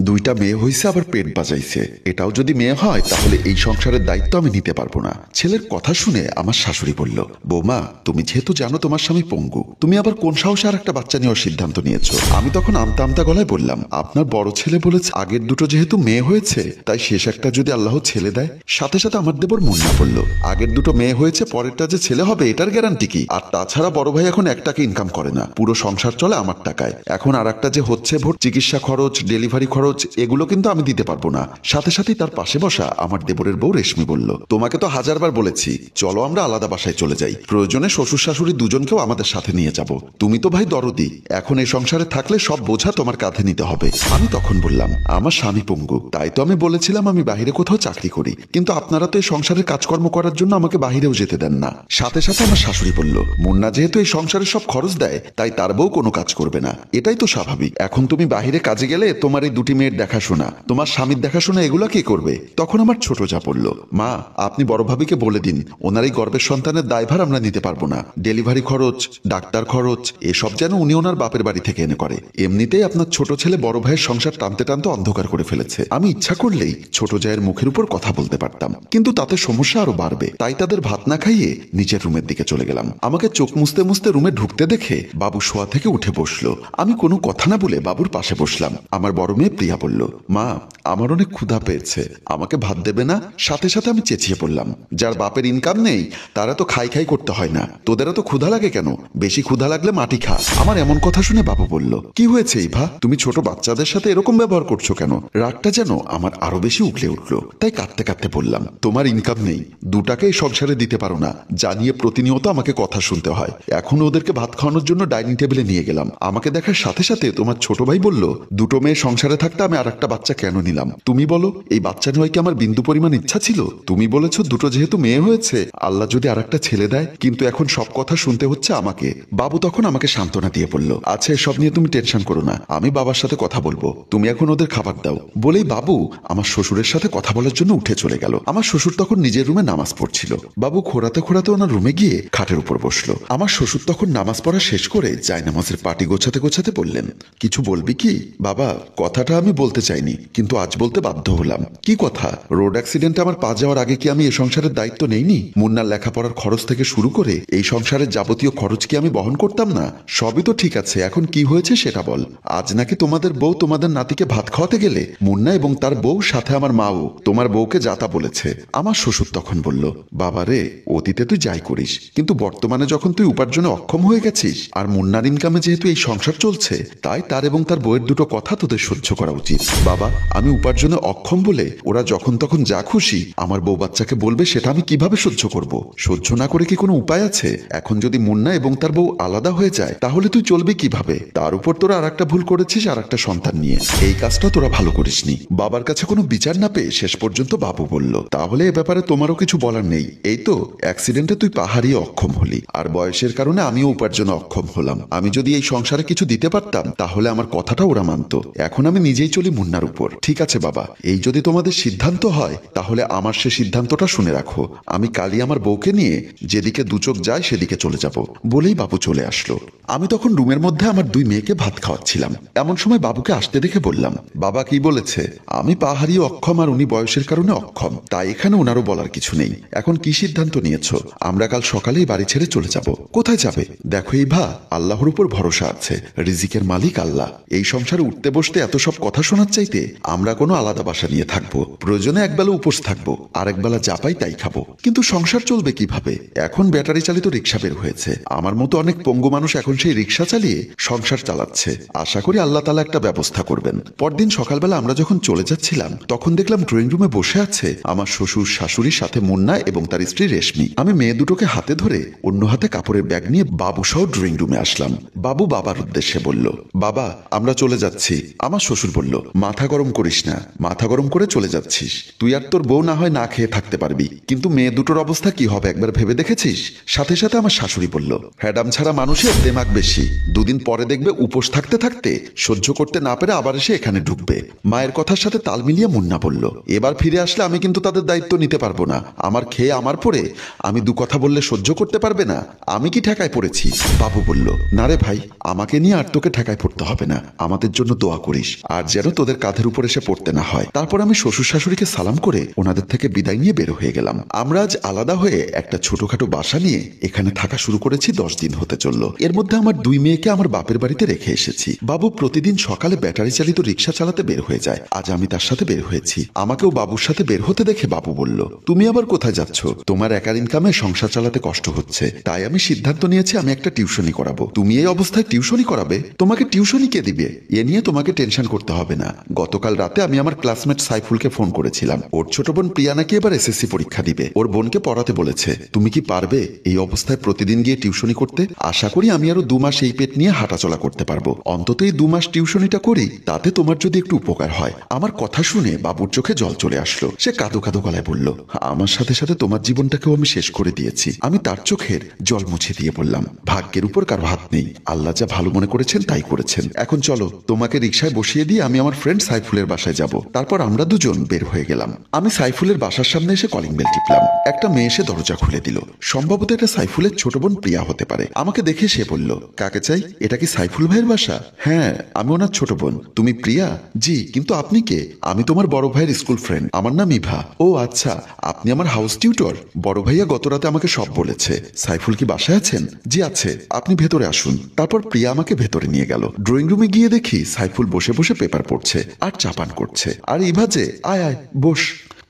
দুইটা মেয়ে হয়েছে আবার পেট বাজাইছে। এটাও যদি মেয়ে হয় তাহলে এই সংসারের দায়িত্ব আমি নিতে পারবো না। ছেলের কথা শুনে আমার শাশুড়ি বলল, বৌমা তুমি যেহেতু জানো তোমার স্বামী পঙ্গু, তুমি আবার কোন সাহসে আর একটা বাচ্চা নেওয়ার সিদ্ধান্ত নিয়েছো? আমি তখন আমতা আমতা গলায় বললাম, আপনার বড় ছেলে বলেছে আগের দুটো যেহেতু মেয়ে হয়েছে তাই শেষ একটা যদি আল্লাহ ছেলে দেয়। সাথে সাথে আমার দেবর মুন্না বলল, আগের দুটো মেয়ে হয়েছে পরেরটা যে ছেলে হবে এটার গ্যারান্টি কি? আর তাছাড়া বড় ভাই এখন এক টাকা ইনকাম করে না, পুরো সংসার চলে আমার টাকায়। এখন আর একটা যে হচ্ছে ভোট, চিকিৎসা খরচ, ডেলিভারি খরচ, এগুলো কিন্তু আমি দিতে পারবো না। সাথে সাথেই তার পাশে বসা আমার দেবরের বউ রেশমি বলল, তোমাকে তো হাজারবার বলেছি চলো আমরা আলাদা বাসায় চলে যাই, প্রয়োজনে শ্বশুর শাশুড়ি দুজনকেও আমাদের সাথে নিয়ে যাব। তুমি তো ভাই দরদি, এখন এই সংসারে থাকলে সব বোঝা তোমার কাঁধে নিতে হবে। আমি তখন বললাম, আমার স্বামী পঙ্গু, তাই তো আমি বলেছিলাম আমি বাহিরে কোথাও চাকরি করি, কিন্তু আপনারা তো এই সংসারের কাজকর্ম করার জন্য আমাকে বাহিরেও যেতে দেন না। সাথে সাথে আমার শাশুড়ি বলল, মুন্না যেহেতু এই সংসারের সব খরচ দেয় তাই তার বউ কোনো কাজ করবে না, এটাই তো স্বাভাবিক। এখন তুমি বাহিরে কাজে গেলে তোমার এই দুটি মেয়ের দেখাশোনা, তোমার স্বামীর দেখাশোনা, এগুলা কে করবে? তখন আমার ছোট যা বলল, মা আপনি বড় ভাবিকে বলে দিন ওনার এই গর্ভের সন্তানের দায়ভার আমরা নিতে পারবো না। ডেলিভারি খরচ, ডাক্তার খরচ, এসব যেন উনি ওনার বাপের বাড়ি থেকে এনে করে। এমনিতেই আপনার ছোট ছেলে বড় ভাইয়ের সংসার টানতে টানতে অন্ধকার করে ফেলেছে। আমি ইচ্ছা করলেই ছোট জায়ের মুখের উপর কথা বলতে পারতাম, কিন্তু তাতে সমস্যা আরো বাড়বে। তাই তাদের ভাত না খাইয়ে নিচের রুমের দিকে চলে গেলাম। আমাকে চোখ মুছতে মুছতে রুমে ঢুকতে দেখে বাবু শোয়া থেকে উঠে বসলো। আমি কোনো কথা না বলে বাবুর পাশে বসলাম। আমার বড় মেয়ে প্রিয়া বলল, মা আমার অনেক ক্ষুধা পেয়েছে, আমাকে ভাত দেবে না? সাথে সাথে আমি চেঁচিয়ে পড়লাম, যার বাপের ইনকাম নেই তারা তো খাই খাই করতে হয় না, তোদেরও তো ক্ষুধা লাগে কেন? বেশি ক্ষুধা লাগলে মাটি খা। আমার এমন কথা শুনে বাবু বলল, কি হয়েছে ইভা, তুমি ছোট বাচ্চাদের সাথে এরকম ব্যবহার করছো কেন? রাগটা যেন আমার আরো বেশি উগলে উঠলো। তাই কাঁদতে কাঁদতে বললাম, তোমার ইনকাম নেই, 2 টাকা এই সংসারে দিতে পারো না, জানিয়ে প্রতিনিয়ত আমাকে কথা শুনতে হয়। এখন ওদেরকে ভাত খাওয়ানোর জন্য ডাইনিং টেবিলে নিয়ে গেলাম। আমাকে দেখার সাথে সাথে তোমার ছোট ভাই বলল, দুটো মেয়ে সংসারে থাকতে আমি আর একটা বাচ্চা কেন নিলাম? তুমি বলো, এই বাচ্চা নেওয়ায় কি আমার বিন্দু পরিমাণ ইচ্ছা ছিল? তুমি বলেছো দুটো যেহেতু মেয়ে হয়েছে আল্লাহ যদি আর একটা ছেলে দেয়, কিন্তু এখন সব কথা শুনতে হচ্ছে আমাকে। বাবু তখন আমাকে সান্ত্বনা দিয়ে বলল, আচ্ছা এসব নিয়ে তুমি টেনশন করো না, আমি বাবার সাথে কথা বলবো, তুমি এখন ওদের খাবার দাও। বলেই বাবু আমার শ্বশুরের সাথে কথা বলার জন্য উঠে চলে গেল। আমার শ্বশুর তখন নিজের রুমে নামাজ পড়ছিল। বাবু খোঁড়াতে খোঁড়াতে ওনার রুমে গিয়ে খাটের উপর বসলো। আমার শ্বশুর তখন নামাজ পড়া শেষ করে জায়নামাজের পাটি গোছাতে গোছাতে বললেন, কিছু বলবি কি? বাবা কথাটা আমি বলতে চাইনি, কিন্তু আজ বলতে বাধ্য হলাম। কি কথা? রোড অ্যাক্সিডেন্টে আমার পা যাওয়ার আগে কি আমি এই সংসারের দায়িত্ব নেইনি? মুন্নার লেখাপড়ার খরচ থেকে শুরু করে এই সংসারের যাবতীয় খরচ কি আমি বহন করতাম না? সবই তো ঠিক আছে, এখন কি হয়েছে সেটা বল। আজ নাকি তোমাদের বউ তোমাদের নাতিকে ভাত খাওয়াতে গেলে মুন্না এবং তার বউ সাথে আমার মাও তোমার বউকে যাতা বলেছে। আমার শ্বশুর তখন বলল, বাবা রে, অতীতে তুই যাই করিস, কিন্তু বর্তমানে যখন তুই উপার্জনে অক্ষম হয়ে গেছিস আর মুন্নার ইনকামে যেহেতু এই সংসার চলছে, তাই তার এবং তার বউয়ের দুটো কথা তোদের সহ্য করা উচিত। বাবা আমি উপার্জনে অক্ষম বলে ওরা যখন তখন যা খুশি আমার বউ বাচ্চাকে বলবে, সেটা আমি কিভাবে সহ্য করব? সহ্য না করে কি কোনো উপায় আছে? এখন যদি মুন্না এবং তার বউ আলাদা হয়ে যায় তাহলে তুই চলবে কিভাবে? তার উপর তোরা আর একটা ভুল করেছিস, আর একটা সন্তান নিয়ে। এই কাজটা তোরা ভালো করিসনি। বাবার কাছে কোনো বিচার না পেয়ে শেষ পর্যন্ত বাবু বলল, তাহলে এ ব্যাপারে তোমারও কিছু বলার নেই। এই তো অ্যাক্সিডেন্টে তুই পা হারিয়ে অক্ষম হলি, আর বয়সের কারণে আমিও উপার্জনে অক্ষম হলাম। আমি যদি এই সংসারে কিছু দিতে পারতাম তাহলে আমার কথাটা ওরা মানত। এখন আমি নিজেই চলি মুন্নার উপর। ঠিক আছে বাবা, এই যদি তোমাদের সিদ্ধান্ত হয় তাহলে আমার সে সিদ্ধান্তটা শুনে রাখো। আমি কালই আমার বউকে নিয়ে যেদিকে দুচোখ যায় সেদিকে চলে যাব। বলেই বাবু চলে আসলো। আমি তখন রুমের মধ্যে আমার 2 মেয়েকে ভাত খাওয়াচ্ছিলাম। এমন সময় বাবুকে আসতে দেখে বললাম, বাবা কি বলেছে? আমি পা হারিয়ে অক্ষম আর উনি বয়সের কারণে অক্ষম, তাই এখানে ওনারও বলার কিছু নেই। এখন কি সিদ্ধান্ত নিয়েছো? আমরা কাল সকালেই বাড়ি ছেড়ে চলে যাব। কোথায় যাবে? দেখো এই ভা, আল্লাহর উপর ভরসা আছে, রিজিকের মালিক আল্লাহ। এই সংসারে উঠতে বসতে এত সব কথা শোনার চাইতে আমরা কোনো আলাদা বাসা নিয়ে থাকবো, প্রয়োজনে একবেলা উপোস থাকবো, আর একবেলা যা পাই তাই খাবো। কিন্তু সংসার চলবে কিভাবে? এখন ব্যাটারি চালিত রিক্সা বের হয়েছে, আমার মতো অনেক পঙ্গু মানুষ এখন সেই রিক্সা চালিয়ে সংসার চালাচ্ছে। আশা করি আল্লাহ তাআলা একটা ব্যবস্থা করবেন। পরদিন সকালবেলা আমরা যখন চলে যাচ্ছিলাম তখন দেখলাম ড্রয়িং রুমে বসে আছে আমার শ্বশুর শাশুড়ির সাথে মুন্না এবং তার স্ত্রী রেশমি। আমি মেয়ে দুটোকে হাতে ধরে অন্য হাতে কাপড়ের ব্যাগ নিয়ে বাবু সহ ড্রয়িং রুমে আসলাম। বাবু বাবার উদ্দেশ্যে বলল, বাবা আমরা চলে যাচ্ছি। আমার শ্বশুর বলল, মাথা গরম করিস না, মাথা গরম করে চলে যাচ্ছিস? তুই আর তোর বউ না হয় না খেয়ে থাকতে পারবি, কিন্তু মেয়ে দুটোর অবস্থা কি হবে একবার ভেবে দেখেছিস? সাথে সাথে আমার শাশুড়ি বলল, হ্যাডাম ছাড়া মানুষের দেমাগ বেশি, 2 দিন পরে দেখবে উপোস থাকতে থাকতে সহ্য করতে না পেরে আবার এসে এখানে ঢুকবে। মায়ের কথার সাথে তাল মিলিয়ে মুন্না বলল, এবার ফিরে আসলে আমি কিন্তু তাদের দায়িত্ব নিতে পারবো না। আমার খেয়ে আমার পরে আমি 2 কথা বললে সহ্য করতে পারবে না? আমি কি ঠেকায় পড়েছি? বাবু বলল, না রে ভাই, আমাকে নিয়ে আর তোকে ঠেকায় পড়তে হবে না, আমাদের জন্য দোয়া করিস। আর যেন তোদের কাঁধের উপর এসে পড়তে না হয়। তারপর আমি শ্বশুর শাশুড়িকে সালাম করে ওনাদের থেকে বিদায় নিয়ে বের হয়ে গেলাম। আমরা আজ আলাদা হয়ে একটা ছোটখাটো বাসা নিয়ে এখানে থাকা শুরু করেছি, 10 দিন হতে চললো। এর মধ্যে আমার 2 মেয়েকে আমার বাপের বাড়িতে রেখে এসেছি। বাবু প্রতিদিন সকালে ব্যাটারি চালিত রিক্সা চালাতে বের হয়ে যায়, আজ আমি তার সাথে বের হয়েছি। আমাকেও বাবুর সাথে বের হতে দেখে বাবু বলল, তুমি আবার কোথায় যাচ্ছ? তোমার একার ইনকামে সংসার চালাতে কষ্ট হচ্ছে, তাই আমি সিদ্ধান্ত নিয়েছি আমি একটা টিউশনি করাবো। তুমি এই অবস্থায় টিউশনি করাবে? তোমাকে টিউশনি কে দিবে? এ নিয়ে তোমাকে টেনশন করতে হবে না। গতকাল রাতে আমি আমার ক্লাসমেট সাইফুলকে ফোন করেছিলাম। ওর ছোট বোন প্রিয়া নাকি এবার এসএসসি পরীক্ষা দিবে, ওর বোনকে পড়াতে বলেছে। তুমি কি পারবে এই অবস্থায় প্রতিদিন গিয়ে টিউশনি করতে? আশা করি আমি আরো 2 মাস এই পেট নিয়ে হাঁটাচলা করতে পারবো। অন্তত এই 2 মাস টিউশনিটা করি, তাতে তোমার যদি একটু উপকার হয়। আমার কথা শুনে বাবুর চোখে জল চলে আসলো। সে কাঁদো কাঁদো গলায় বলল, আমার সাথে সাথে তোমার জীবনটাকেও আমি শেষ করে দিয়েছি। আমি তার চোখের জল মুছে দিয়ে বললাম, ভাগ্যের উপর কারো হাত নেই, আল্লাহ যা ভালো মনে করেছেন তাই করেছেন। এখন চলো, তোমাকে রিকশায় বসিয়ে দিয়ে আমি আমার ফ্রেন্ড সাইফুলের বাসায় যাব। তারপর আমরা দুজন বের হয়ে গেলাম। আমি সাইফুলের বাসার সামনে এসে কলিং বেল টিপলাম। একটা মেয়ে এসে দরজা খুলে দিল। সম্ভবত এটা সাইফুলের ছোট বোন প্রিয়া হতে পারে। আমাকে দেখে সে বলল, কাকে চাই? এটা কি সাইফুল ভাইয়ের বাসা? হ্যাঁ, আমি ওনার ছোট বোন। তুমি প্রিয়া? জি, কিন্তু আপনি কে? আমি তোমার বড় ভাইয়ের স্কুল ফ্রেন্ড, আমার নাম ইভা। ও আচ্ছা, আপনি আমার হাউস টিউটর? বড় ভাইয়া গত রাতে আমাকে সব বলেছে। সাইফুল কি বাসায় আছেন? জি আছে, আপনি ভেতরে আসুন। তারপর প্রিয়া আমাকে ভেতরে নিয়ে গেল। ড্রয়িং রুমে গিয়ে দেখি সাইফুল বসে বসে পেপার পড়ছে আর চা পান করছে। আর ইভা যে, আয় আয় বস।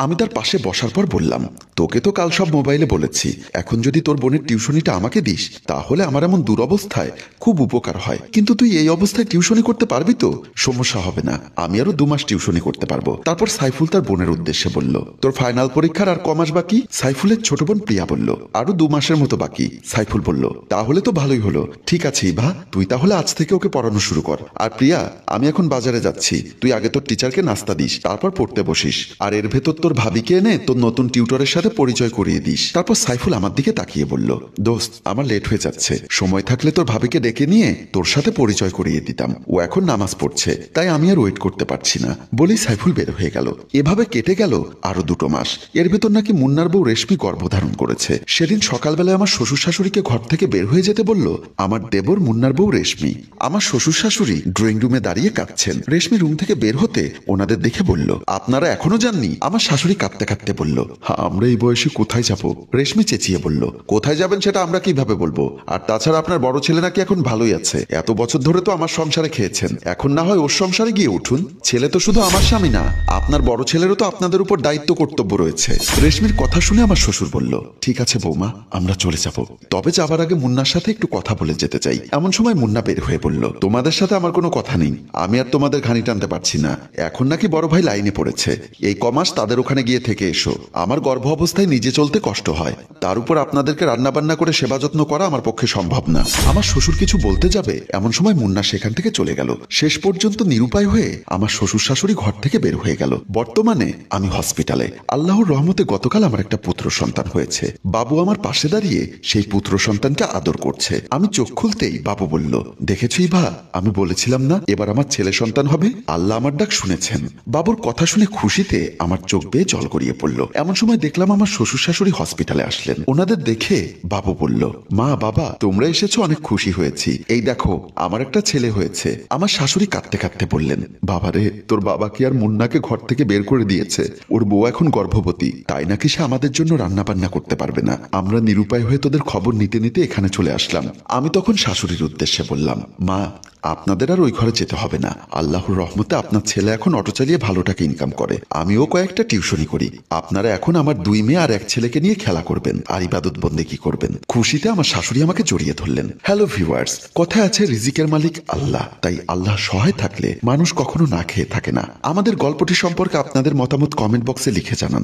আমি তার পাশে বসার পর বললাম, তোকে তো কাল সব মোবাইলে বলেছি, এখন যদি তোর বোনের টিউশনিটা আমাকে দিস তাহলে আমার এমন দুরবস্থায় খুব উপকার হয়। কিন্তু তুই এই অবস্থায় টিউশনি করতে পারবি তো? সমস্যা হবে না, আমি আরো 2 মাস টিউশনি করতে পারবো। তারপর সাইফুল তার বোনের উদ্দেশ্যে বলল, তোর ফাইনাল পরীক্ষার আর কমাস বাকি? সাইফুলের ছোট বোন প্রিয়া বলল, আরো 2 মাসের মতো বাকি। সাইফুল বলল, তাহলে তো ভালোই হলো। ঠিক আছে ইভা, তুই তাহলে আজ থেকে ওকে পড়ানো শুরু কর। আর প্রিয়া, আমি এখন বাজারে যাচ্ছি, তুই আগে তোর টিচারকে নাস্তা দিস, তারপর পড়তে বসিস। আর এর ভেতর তোর ভাবিকে এনে তোর নতুন টিউটরের সাথে পরিচয় করিয়ে দিস। তারপর সাইফুল আমার দিকে তাকিয়ে বলল, দোস্ত, আমার লেট হয়ে যাচ্ছে, সময় থাকলে তোর ভাবিকে ডেকে নিয়ে তোর সাথে পরিচয় করিয়ে দিতাম। ও এখন নামাজ পড়ছে, তাই আমি আর ওয়েট করতে পারছি না। বলেই সাইফুল বের হয়ে গেল। এভাবে কেটে গেল আরো 2 মাস। এর ভেতর নাকি মুন্নার বউ রেশমি গর্ভধারণ করেছে। সেদিন সকালবেলায় আমার শ্বশুর শাশুড়িকে ঘর থেকে বের হয়ে যেতে বলল আমার দেবর মুন্নার বউ রেশমি। আমার শ্বশুর শাশুড়ি ড্রয়িং রুমে দাঁড়িয়ে কাঁদছেন। রেশমি রুম থেকে বের হতে ওনাদের দেখে বলল, আপনারা এখনো যাননি? আমার শাশুড়ি কাঁদতে কাঁদতে বলল, আমরা এই বয়সে কোথায় যাব? রেশমি চেঁচিয়ে বলল, কোথায় যাবেন সেটা আমরা কিভাবে বলবো? আর তাছাড়া আপনার বড় ছেলে নাকি এখন ভালোই আছে, এত বছর ধরে তো আমার সংসারে খেয়েছেন, এখন না হয় ওর সংসারে গিয়ে উঠুন। ছেলে তো শুধু আমার স্বামী না, আপনার বড় ছেলেরও তো আপনাদের উপর দায়িত্ব কর্তব্য রয়েছে। রেশমির কথা শুনে আমার শ্বশুর বলল, ঠিক আছে বৌমা, আমরা চলে যাব, তবে যাবার আগে মুন্নার সাথে একটু কথা বলে যেতে চাই। এমন সময় মুন্না বের হয়ে বলল, তোমাদের সাথে আমার কোনো কথা নেই, আমি আর তোমাদের ঘানি টানতে পারছি না। এখন নাকি বড় ভাই লাইনে পড়েছে, এই কমাস তাদের ওখানে গিয়ে থেকে এসো। আমার গর্ভ অবস্থায় নিজে চলতে কষ্ট হয়, তার উপর আপনাদেরকে রান্না বান্না করে সেবা যত্ন করা আমার পক্ষে সম্ভব না। আমার শ্বশুর কিছু বলতে যাবে, এমন সময় মুন্না সেখান থেকে চলে গেল। শেষ পর্যন্ত নিরুপায় হয়ে আমার শ্বশুর শাশুড়ি ঘর থেকে বের হয়ে গেল। বর্তমানে আমি হসপিটালে। আল্লাহর রহমতে গতকাল আমার একটা পুত্র সন্তান হয়েছে। বাবু আমার পাশে দাঁড়িয়ে সেই পুত্র সন্তানকে আদর করছে। আমি চোখ খুলতেই বাবু বলল, দেখেছো ইভা, আমি বলেছিলাম না এবার আমার ছেলে সন্তান হবে? আল্লাহ আমার ডাক শুনেছেন। বাবুর কথা শুনে খুশিতে আমার চোখ বেয়ে জল গড়িয়ে পড়ল। এমন সময় দেখলাম আমার শ্বশুর শাশুড়ি হসপিটালে আসলেন। ওনাদের দেখে বাবু বলল, মা বাবা তোমরা এসেছো, অনেক খুশি হয়েছি, এই দেখো আমার একটা ছেলে হয়েছে। আমার শাশুড়ি কাঁদতে কাঁদতে বললেন, বাবারে, তোর বাবা কি আর মুন্নাকে ঘর থেকে বের করে দিয়েছে? ওর বউ এখন গর্ভবতী, তাই নাকি সে আমাদের জন্য রান্না বান্না করতে পারবে না। আমরা নিরুপায় হয়ে তোদের খবর নিতে নিতে এখানে চলে আসলাম। আমি তখন শাশুড়ির উদ্দেশ্যে বললাম, মা, আপনাদের আর ওই ঘরে যেতে হবে না। আল্লাহর রহমতে আপনার ছেলে এখন অটো চালিয়ে ভালো টাকা ইনকাম করে, আমিও কয়েকটা টিউশনি করি। আপনারা এখন আমার 2 মেয়ে আর 1 ছেলেকে নিয়ে খেলা করবেন আর ইবাদত বন্দেগী করবেন। খুশিতে আমার শাশুড়ি আমাকে জড়িয়ে ধরলেন। হ্যালো ভিউয়ার্স, কথায় আছে রিজিকের মালিক আল্লাহ, তাই আল্লাহ সহায় থাকলে মানুষ কখনো না খেয়ে থাকে না। আমাদের গল্পটি সম্পর্কে আপনাদের মতামত কমেন্ট বক্সে লিখে জানান।